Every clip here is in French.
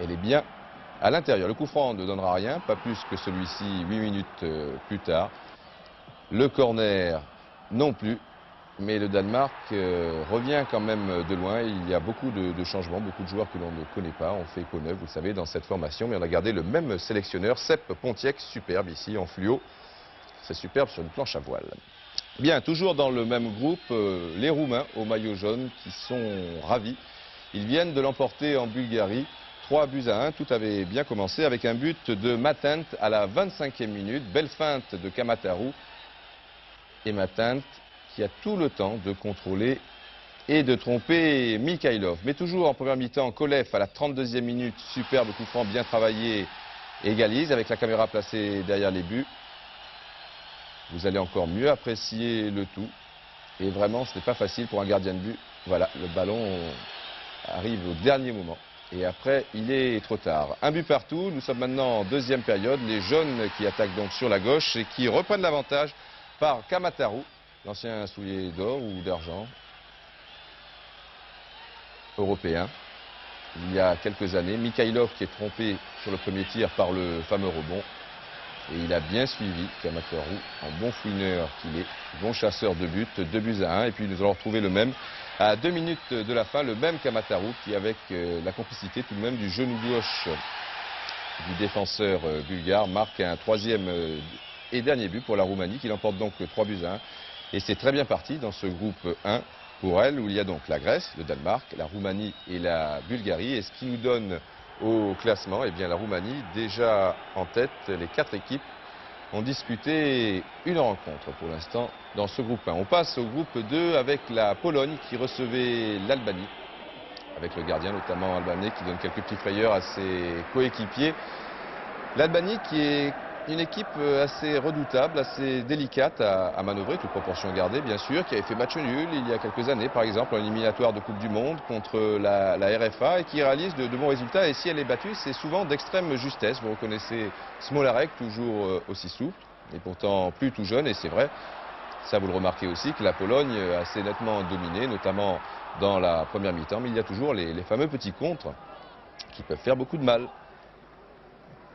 Elle est bien à l'intérieur. Le coup franc ne donnera rien, pas plus que celui-ci 8 minutes plus tard. Le corner non plus. Mais le Danemark revient quand même de loin. Il y a beaucoup de changements, beaucoup de joueurs que l'on ne connaît pas. On fait écho neuf, vous le savez, dans cette formation. Mais on a gardé le même sélectionneur, Sepp Pontiek, superbe ici en fluo. C'est superbe sur une planche à voile. Bien, toujours dans le même groupe, les Roumains au maillot jaune qui sont ravis. Ils viennent de l'emporter en Bulgarie. 3-1, tout avait bien commencé avec un but de Matent à la 25e minute. Belle feinte de Kamataru. Et Matent qui a tout le temps de contrôler et de tromper Mikhailov. Mais toujours en première mi-temps, Kolev à la 32e minute, superbe coup franc bien travaillé, égalise avec la caméra placée derrière les buts. Vous allez encore mieux apprécier le tout. Et vraiment, ce n'est pas facile pour un gardien de but. Voilà, le ballon arrive au dernier moment. Et après, il est trop tard. Un but partout. Nous sommes maintenant en deuxième période. Les jaunes qui attaquent donc sur la gauche et qui reprennent l'avantage par Kamataru, l'ancien soulier d'or ou d'argent européen. Il y a quelques années, Mikhailov qui est trompé sur le premier tir par le fameux rebond. Et il a bien suivi Kamataru, en bon fouineur qu'il est, bon chasseur de but, 2-1. Et puis nous allons retrouver le même à 2 minutes de la fin, le même Kamataru qui, avec la complicité tout de même du genou gauche du défenseur bulgare, marque un troisième et dernier but pour la Roumanie qui l'emporte donc 3-1. Et c'est très bien parti dans ce groupe 1 pour elle, où il y a donc la Grèce, le Danemark, la Roumanie et la Bulgarie. Et ce qui nous donne au classement, eh bien la Roumanie déjà en tête. Les 4 équipes ont disputé une rencontre pour l'instant dans ce groupe 1. On passe au groupe 2 avec la Pologne qui recevait l'Albanie, avec le gardien notamment albanais qui donne quelques petits frayeurs à ses coéquipiers. L'Albanie qui est une équipe assez redoutable, assez délicate à manœuvrer, toute proportion gardée bien sûr, qui avait fait match nul il y a quelques années par exemple en éliminatoire de Coupe du Monde contre la RFA et qui réalise de bons résultats. Et si elle est battue, c'est souvent d'extrême justesse. Vous reconnaissez Smolarek, toujours aussi souple et pourtant plus tout jeune. Et c'est vrai, ça vous le remarquez aussi, que la Pologne a assez nettement dominé, notamment dans la première mi-temps. Mais il y a toujours les fameux petits contres qui peuvent faire beaucoup de mal.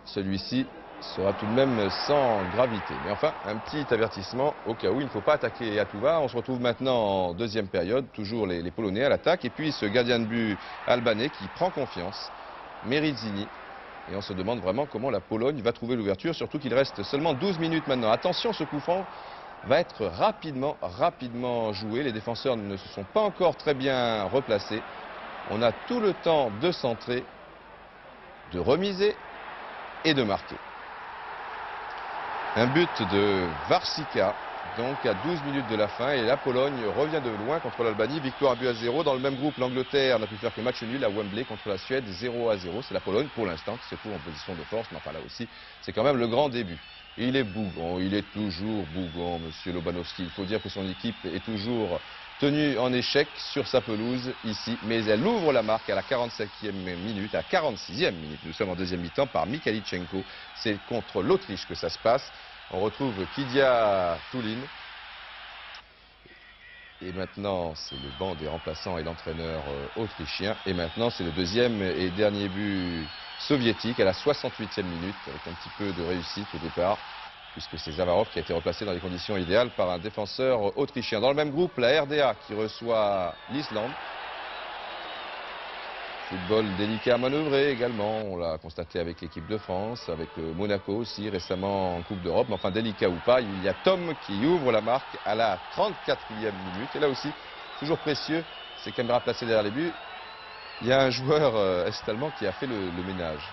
Celui-ci sera tout de même sans gravité. Mais enfin, un petit avertissement au cas où il ne faut pas attaquer à tout va. On se retrouve maintenant en deuxième période, toujours les Polonais à l'attaque. Et puis ce gardien de but albanais qui prend confiance, Merizzini. Et on se demande vraiment comment la Pologne va trouver l'ouverture, surtout qu'il reste seulement 12 minutes maintenant. Attention, ce coup franc va être rapidement joué. Les défenseurs ne se sont pas encore très bien replacés. On a tout le temps de centrer, de remiser et de marquer. Un but de Varsika, donc à 12 minutes de la fin, et la Pologne revient de loin contre l'Albanie. Victoire 1-0. Dans le même groupe, l'Angleterre n'a pu faire que match nul à Wembley contre la Suède, 0-0. C'est la Pologne pour l'instant qui se trouve en position de force, mais enfin là aussi, c'est quand même le grand début. Il est bougon, il est toujours bougon, monsieur Lobanowski. Il faut dire que son équipe est toujours tenue en échec sur sa pelouse ici, mais elle ouvre la marque à la 45e minute, à la 46e minute. Nous sommes en deuxième mi-temps par Mikhailichenko. C'est contre l'Autriche que ça se passe. On retrouve Kydia Toulin. Et maintenant, c'est le banc des remplaçants et l'entraîneur autrichien. Et maintenant, c'est le deuxième et dernier but soviétique à la 68e minute, avec un petit peu de réussite au départ, puisque c'est Zavarov qui a été replacé dans les conditions idéales par un défenseur autrichien. Dans le même groupe, la RDA qui reçoit l'Islande. Football délicat à manœuvrer également, on l'a constaté avec l'équipe de France, avec Monaco aussi récemment en Coupe d'Europe. Mais enfin, délicat ou pas, il y a Tom qui ouvre la marque à la 34e minute. Et là aussi, toujours précieux, ces caméras placées derrière les buts. Il y a un joueur est-allemand qui a fait le ménage.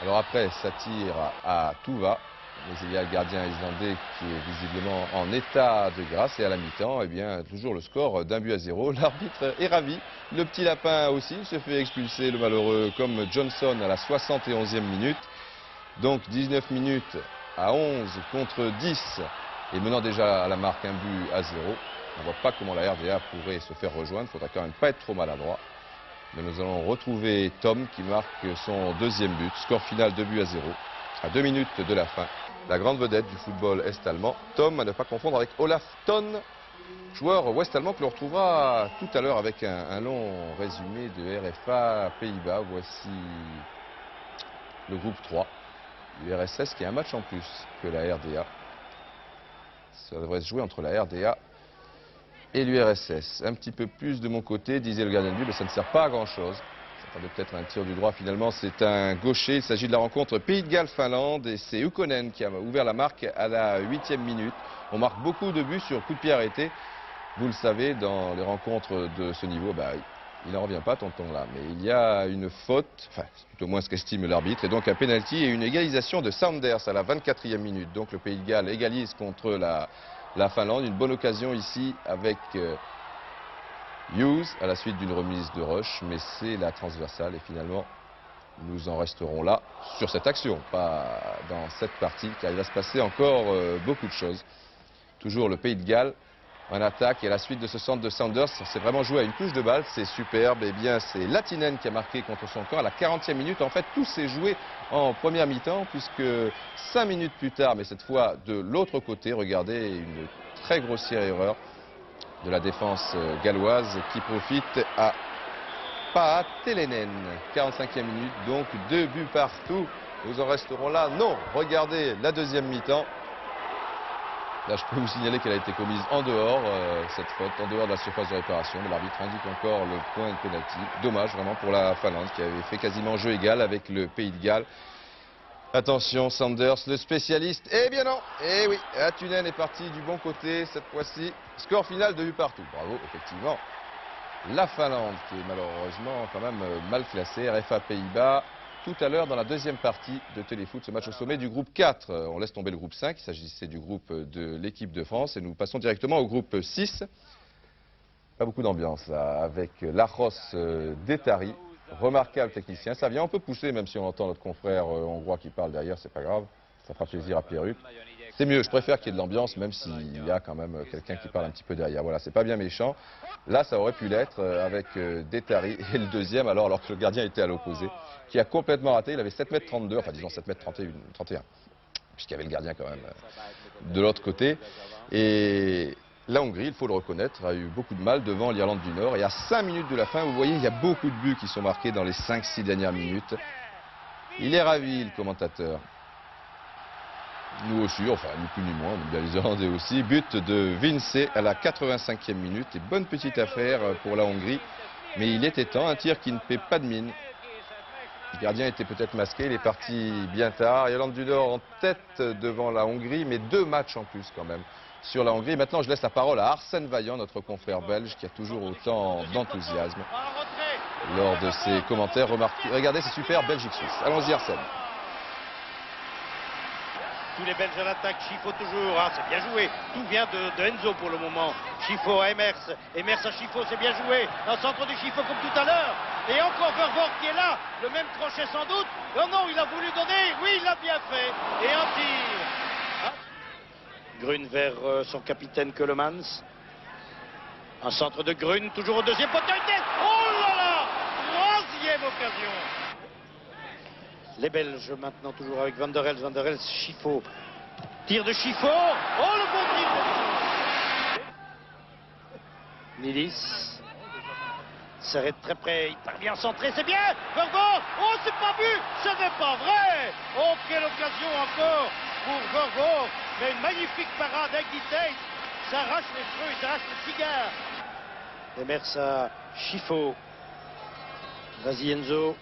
Alors après, ça tire à tout va. Mais il y a le gardien islandais qui est visiblement en état de grâce. Et à la mi-temps, eh bien, toujours le score d'1-0. L'arbitre est ravi. Le petit lapin aussi se fait expulser, le malheureux, comme Johnson à la 71e minute. Donc 19 minutes à 11 contre 10. Et menant déjà à la marque 1-0. On ne voit pas comment la RDA pourrait se faire rejoindre. Il faudra quand même pas être trop maladroit. Mais nous allons retrouver Tom qui marque son deuxième but. Score final 2-0 à 2 minutes de la fin. La grande vedette du football est-allemand, Tom, à ne pas confondre avec Olaf Thon, Joueur ouest-allemand que l'on retrouvera tout à l'heure avec un long résumé de RFA Pays-Bas. Voici le groupe 3. L'URSS qui a un match en plus que la RDA. Ça devrait se jouer entre la RDA et l'URSS. Un petit peu plus de mon côté, disait le gardien de but, mais ça ne sert pas à grand chose. Ça attendait peut-être un tir du droit, finalement c'est un gaucher. Il s'agit de la rencontre Pays de Galles-Finlande et c'est Ukkonen qui a ouvert la marque à la 8e minute. On marque beaucoup de buts sur coup de pied arrêté. Vous le savez, dans les rencontres de ce niveau, il n'en revient pas, tonton, là. Mais il y a une faute, enfin, c'est plutôt moins ce qu'estime l'arbitre, et donc un pénalty et une égalisation de Sanders à la 24e minute. Donc le Pays de Galles égalise contre la Finlande. Une bonne occasion ici avec Hughes à la suite d'une remise de Rush, mais c'est la transversale et finalement nous en resterons là sur cette action, pas dans cette partie, car il va se passer encore beaucoup de choses. Toujours le Pays de Galles en attaque et à la suite de ce centre de Sanders, c'est vraiment joué à une touche de balle, c'est superbe. Et bien c'est Latinen qui a marqué contre son camp à la 40e minute. En fait tout s'est joué en première mi-temps puisque 5 minutes plus tard, mais cette fois de l'autre côté, regardez une très grossière erreur de la défense galloise qui profite à Paat Telenen. 45e minute, donc 2 buts partout. Nous en resterons là. Non, regardez la deuxième mi-temps. Là, je peux vous signaler qu'elle a été commise en dehors, cette faute, en dehors de la surface de réparation. Mais l'arbitre indique encore le point de pénalty. Dommage vraiment pour la Finlande qui avait fait quasiment jeu égal avec le Pays de Galles. Attention, Sanders, le spécialiste. Eh bien non, eh oui, Atunen est parti du bon côté cette fois-ci. Score final 2 buts partout. Bravo, effectivement. La Finlande qui est malheureusement quand même mal classée. RFA Pays-Bas. Tout à l'heure dans la deuxième partie de Téléfoot, ce match au sommet du groupe 4. On laisse tomber le groupe 5, il s'agissait du groupe de l'équipe de France. Et nous passons directement au groupe 6. Pas beaucoup d'ambiance là, avec Lajos Detari, remarquable technicien. Ça vient un peu pousser, même si on entend notre confrère hongrois qui parle derrière, c'est pas grave. Ça fera plaisir à Pierruc. C'est mieux, je préfère qu'il y ait de l'ambiance, même s'il y a quand même quelqu'un qui parle un petit peu derrière. Voilà, c'est pas bien méchant. Là, ça aurait pu l'être avec Detari et le deuxième, alors que le gardien était à l'opposé, qui a complètement raté. Il avait 7,32 m, enfin disons 7,31 m, puisqu'il y avait le gardien quand même de l'autre côté. Et la Hongrie, il faut le reconnaître, a eu beaucoup de mal devant l'Irlande du Nord. Et à 5 minutes de la fin, vous voyez, il y a beaucoup de buts qui sont marqués dans les 5-6 dernières minutes. Il est ravi, le commentateur. Nous aussi, enfin, ni plus ni moins, on aime bien les Irlandais aussi. But de Vince à la 85e minute. Et bonne petite affaire pour la Hongrie. Mais il était temps, un tir qui ne paie pas de mine. Le gardien était peut-être masqué, il est parti bien tard. Irlande du Nord en tête devant la Hongrie, mais 2 matchs en plus quand même sur la Hongrie. Maintenant, je laisse la parole à Arsène Vaillant, notre confrère belge, qui a toujours autant d'enthousiasme lors de ses commentaires. Regardez, c'est super, Belgique-Suisse. Allons-y, Arsène. Tous les Belges à l'attaque, Chifo toujours, c'est bien joué. Tout vient de Enzo pour le moment. Chifo à Emers, Emers à Chifo, c'est bien joué. Un centre de Chifo comme tout à l'heure. Et encore Vervoort qui est là, le même crochet sans doute. Oh non, il a voulu donner, oui, il l'a bien fait. Et un tir. Ah. Grune vers son capitaine Keulemans. Un centre de Grune, toujours au deuxième poteau. Oh là là, troisième occasion. Les Belges maintenant toujours avec Van der Elst, Chifo. Tir de Chifo. Oh le bon tir de Nilis. S'arrête très près, il part bien centré, c'est bien. Vervoort. Oh c'est pas but, ce n'est pas vrai. Oh quelle occasion encore pour Vervoort. Mais une magnifique parade d'Aguitei. Ça arrache les cheveux, ça arrache les cigares. Emers à Chifo. Vas-y Enzo.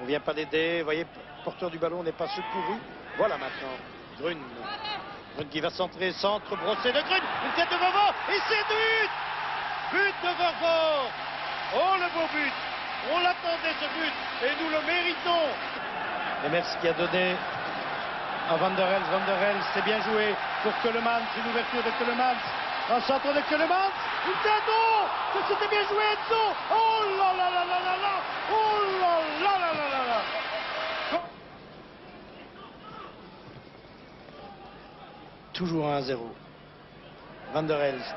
On vient pas d'aider, vous voyez, porteur du ballon n'est pas secouru. Voilà maintenant, Grune. Grune qui va centrer, centre, brossé de Grune. Une tête de Vervoort, et c'est but. But de Vervoort. Oh le beau but. On l'attendait ce but, et nous le méritons. Emers qui a donné à Van der Elst, c'est bien joué pour Keulemans, une ouverture de Keulemans. Un centre de Keulemans, une tête, oh, que c'était bien joué Enzo. Oh là là là là là là. Oh là là là là là là. Toujours 1-0. Van der Elst.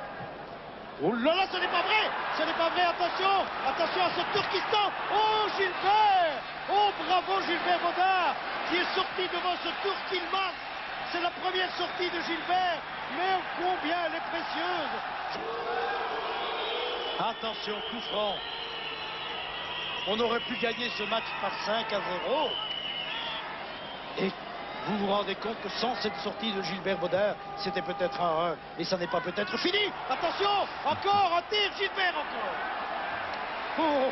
Oh là là, ce n'est pas vrai. Ce n'est pas vrai, attention. Attention à ce Turkistan. Oh Gilbert. Oh bravo Gilbert Baudard qui est sorti devant ce Turkilman. c'est la première sortie de Gilbert, mais combien elle est précieuse. Attention, coup franc. On aurait pu gagner ce match par 5-0. Et vous vous rendez compte que sans cette sortie de Gilbert Baudin, c'était peut-être un 1. Et ça n'est pas peut-être fini. Attention, encore un tir, Gilbert encore. Oh.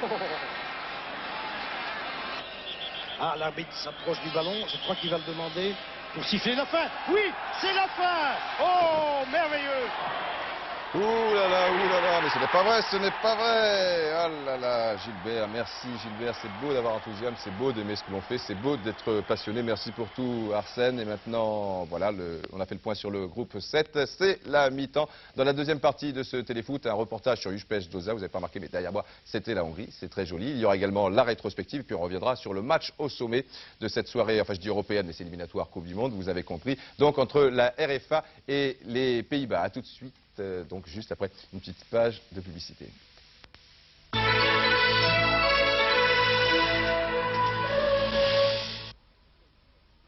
Ah, l'arbitre s'approche du ballon. Je crois qu'il va le demander pour siffler la fin. Oui, c'est la fin. Oh, merveilleux. Ouh là là, mais ce n'est pas vrai, ce n'est pas vrai. Ah là là, Gilbert, merci Gilbert, c'est beau d'avoir enthousiasme, c'est beau d'aimer ce que l'on fait, c'est beau d'être passionné, merci pour tout Arsène. Et maintenant, voilà, on a fait le point sur le groupe 7, c'est la mi-temps. Dans la deuxième partie de ce téléfoot, un reportage sur Újpest Dózsa, vous n'avez pas remarqué, mais derrière moi, c'était la Hongrie, c'est très joli. Il y aura également la rétrospective, puis on reviendra sur le match au sommet de cette soirée, enfin je dis européenne, mais c'est éliminatoire Coupe du Monde, vous avez compris. Donc entre la RFA et les Pays-Bas, à tout de suite. Donc juste après une petite page de publicité.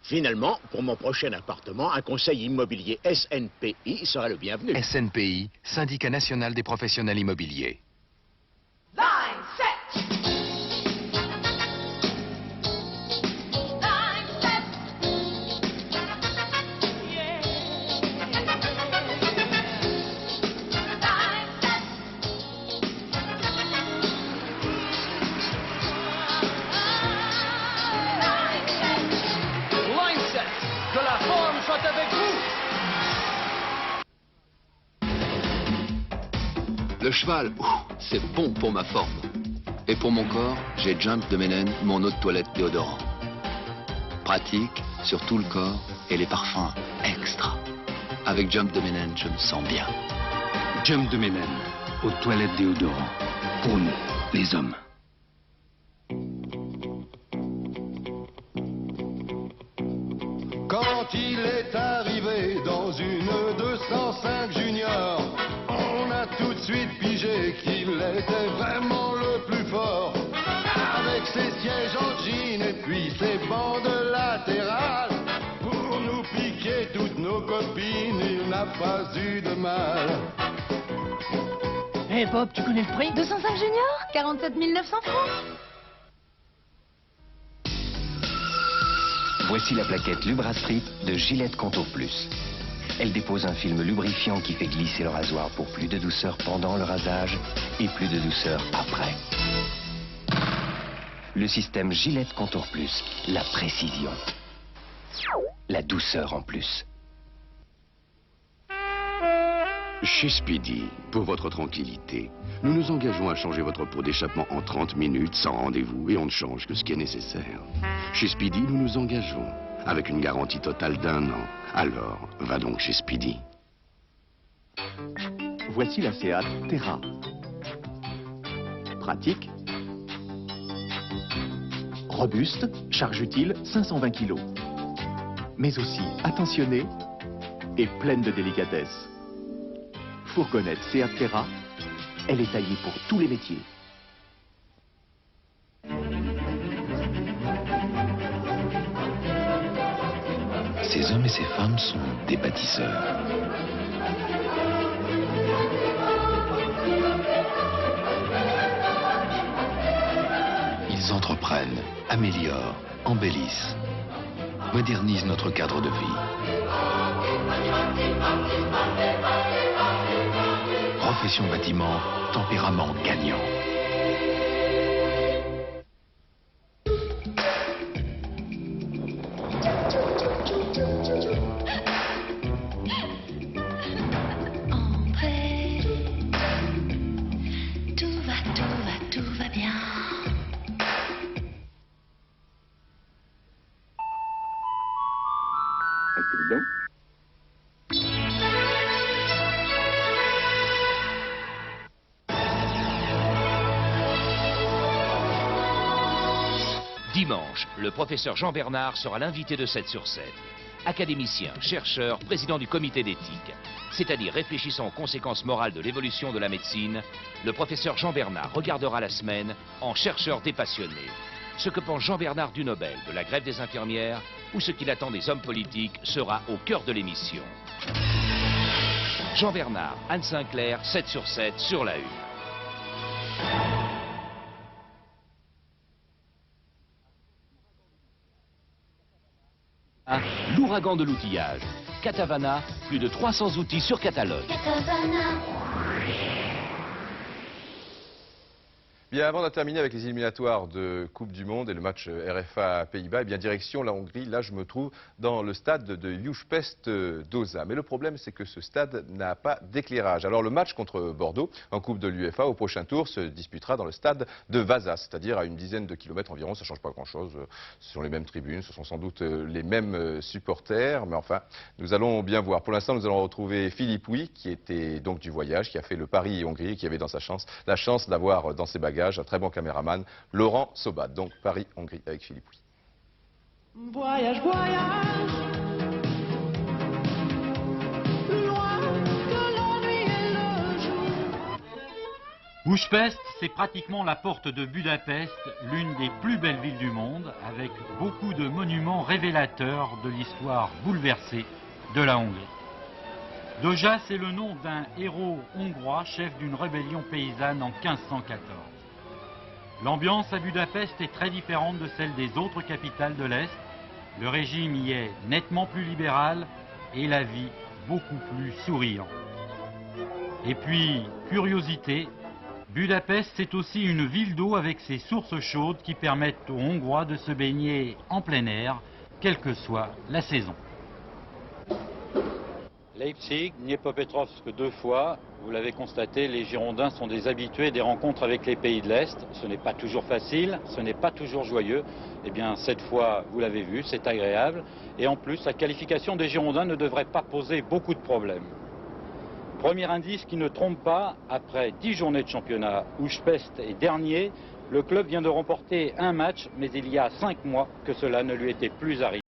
Finalement, pour mon prochain appartement, un conseil immobilier SNPI sera le bienvenu. SNPI, Syndicat national des professionnels immobiliers. Line set. Line set. Yeah. Line set. Line set. Que la forme soit avec vous. Le cheval, c'est bon pour ma forme. Et pour mon corps, j'ai Jump de Menen, mon eau de toilette déodorant. Pratique sur tout le corps et les parfums extra. Avec Jump de Menen, je me sens bien. Jump de Menen, eau de toilette déodorant. Pour nous, les hommes. Quand il est arrivé dans une 205 junior, on a tout de suite pigé qu'il était vraiment le plus fort. Avec ses sièges en jean et puis ses bandes latérales, pour nous piquer toutes nos copines, il n'a pas eu de mal. Hé Bob, tu connais le prix? 205 junior, 47 900 francs. Voici la plaquette Lubrastrip de Gillette Contour Plus. Elle dépose un film lubrifiant qui fait glisser le rasoir pour plus de douceur pendant le rasage et plus de douceur après. Le système Gillette Contour Plus, la précision, la douceur en plus. Chez Speedy, pour votre tranquillité, nous nous engageons à changer votre pot d'échappement en 30 minutes sans rendez-vous et on ne change que ce qui est nécessaire. Chez Speedy, nous nous engageons avec une garantie totale d'1 an. Alors, va donc chez Speedy. Voici la Seat Terra. Pratique, robuste, charge utile 520 kg. Mais aussi attentionnée et pleine de délicatesse. Fourgonnette Seat Terra, elle est taillée pour tous les métiers. Ces hommes et ces femmes sont des bâtisseurs. Ils entreprennent, améliorent, embellissent, modernisent notre cadre de vie. Profession bâtiment, tempérament gagnant. Entrez. Tout va bien. Dimanche, le professeur Jean Bernard sera l'invité de 7 sur 7. Académicien, chercheur, président du comité d'éthique, c'est-à-dire réfléchissant aux conséquences morales de l'évolution de la médecine, le professeur Jean Bernard regardera la semaine en chercheur dépassionné. Ce que pense Jean Bernard du Nobel, de la grève des infirmières où ce qu'il attend des hommes politiques sera au cœur de l'émission. Jean Bernard, Anne Sinclair, 7 sur 7 sur la Une. L'ouragan de l'outillage. Catavana, plus de 300 outils sur catalogue. Bien, avant de terminer avec les éliminatoires de Coupe du Monde et le match RFA Pays-Bas, eh bien direction la Hongrie. Là, je me trouve dans le stade de Újpest d'Óza. Mais le problème, c'est que ce stade n'a pas d'éclairage. Alors le match contre Bordeaux en Coupe de l'UEFA au prochain tour se disputera dans le stade de Vasa, c'est-à-dire à une dizaine de kilomètres environ. Ça ne change pas grand-chose. Ce sont les mêmes tribunes, ce sont sans doute les mêmes supporters. Mais enfin, nous allons bien voir. Pour l'instant, nous allons retrouver Philippe Huy, qui était donc du voyage, qui a fait le Paris-Hongrie et qui avait dans la chance d'avoir dans ses bagages un très bon caméraman, Laurent Sobat. Donc Paris-Hongrie avec Philippe Huy. Voyage, voyage, loin de l'ennui et le jour. Újpest, c'est pratiquement la porte de Budapest, l'une des plus belles villes du monde, avec beaucoup de monuments révélateurs de l'histoire bouleversée de la Hongrie. Dózsa, c'est le nom d'un héros hongrois, chef d'une rébellion paysanne en 1514. L'ambiance à Budapest est très différente de celle des autres capitales de l'Est. Le régime y est nettement plus libéral et la vie beaucoup plus souriante. Et puis, curiosité, Budapest c'est aussi une ville d'eau avec ses sources chaudes qui permettent aux Hongrois de se baigner en plein air, quelle que soit la saison. Leipzig, Dniepopetrovsk 2 fois. Vous l'avez constaté, les Girondins sont des habitués des rencontres avec les pays de l'Est. Ce n'est pas toujours facile, ce n'est pas toujours joyeux. Eh bien, cette fois, vous l'avez vu, c'est agréable. Et en plus, la qualification des Girondins ne devrait pas poser beaucoup de problèmes. Premier indice qui ne trompe pas, après 10 journées de championnat, Újpest est dernier. Le club vient de remporter un match, mais il y a 5 mois que cela ne lui était plus arrivé.